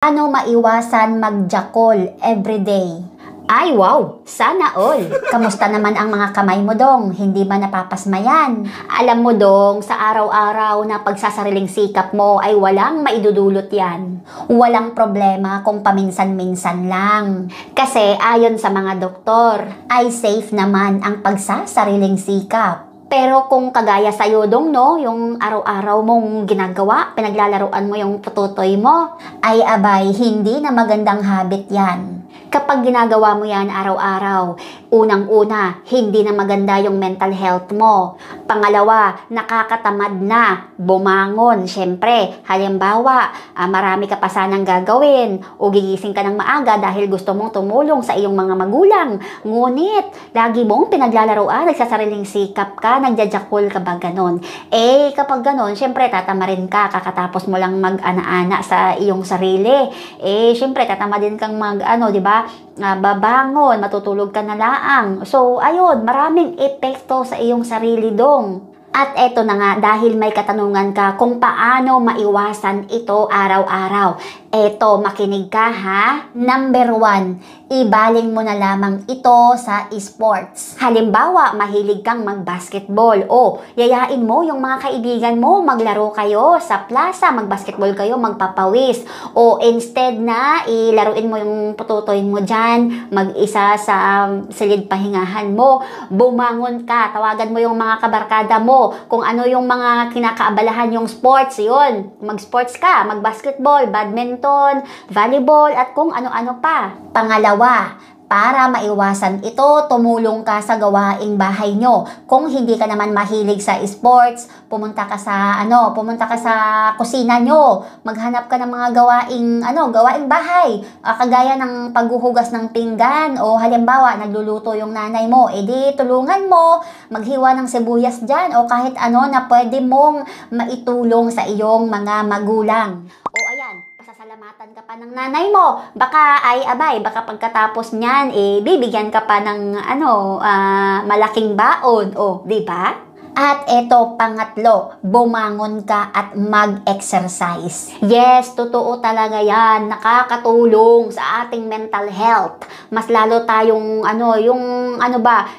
Paano maiwasan magjakol everyday? Ay, wow! Sana all! Kamusta naman ang mga kamay mo, dong? Hindi ba napapasmayan? Alam mo, dong, sa araw-araw na pagsasariling sikap mo ay walang maidudulot yan. Walang problema kung paminsan-minsan lang. Kasi ayon sa mga doktor, ay safe naman ang pagsasariling sikap. Pero kung kagaya sa'yo, dong, no, yung araw-araw mong ginagawa, pinaglalaruan mo yung tutoy mo, ay abay, hindi na magandang habit yan. Kapag ginagawa mo yan araw-araw, unang-una, hindi na maganda yung mental health mo. Pangalawa, nakakatamad na bumangon. Siyempre, halimbawa, marami ka pa sanang gagawin o gigising ka ng maaga dahil gusto mong tumulong sa iyong mga magulang. Ngunit, lagi mong pinaglalaroan, nagsasariling sikap ka, nagjajakol ka ba ganon? Eh, kapag ganon, siyempre, tatamarin ka, kakatapos mo lang mag-ana-ana sa iyong sarili. Eh, siyempre, tatamarin kang di ba? Babangon, matutulog ka na laang. So, ayun, maraming epekto sa iyong sarili, dong. At eto na nga, dahil may katanungan ka kung paano maiwasan ito araw-araw. Eto, makinig ka ha. Number 1, ibaling mo na lamang ito sa esports. Halimbawa, mahilig kang mag-basketball. O, yayain mo yung mga kaibigan mo, maglaro kayo sa plaza, mag-basketball kayo, magpapawis. O, instead na ilaruin mo yung pututoy mo dyan, mag-isa sa silid pahingahan mo, bumangon ka, tawagan mo yung mga kabarkada mo, kung ano yung mga kinakaabalahan yung sports, yun. Mag-sports ka, mag-basketball, badminton, volleyball, at kung ano-ano pa. Pangalawa, para maiwasan ito, tumulong ka sa gawaing bahay nyo. Kung hindi ka naman mahilig sa sports, pumunta ka sa kusina nyo. Maghanap ka ng mga gawaing bahay. Kagaya ng paghuhugas ng pinggan o halimbawa nagluluto yung nanay mo, edi tulungan mo maghiwa ng sibuyas diyan o kahit ano na pwede mong maitulong sa iyong mga magulang. O ayan, pasasalamatan ka pa ng nanay mo. Baka baka pagkatapos niyan, bibigyan ka pa ng malaking baon. O, di ba? At eto, pangatlo, bumangon ka at mag-exercise. Yes, totoo talaga yan. Nakakatulong sa ating mental health. Mas lalo tayong,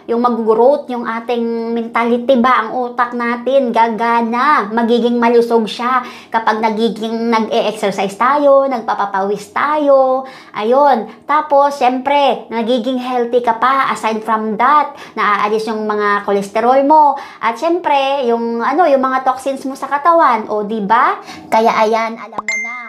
yung mag-growth yung ating mentality ba, ang utak natin, gagana, magiging malusog siya kapag nag-e-exercise tayo, nagpapapawis tayo, ayun. Tapos, syempre, nagiging healthy ka pa. Aside from that, naaalis yung mga cholesterol mo, at syempre, yung mga toxins mo sa katawan, o di ba? Kaya ayan, alam mo na,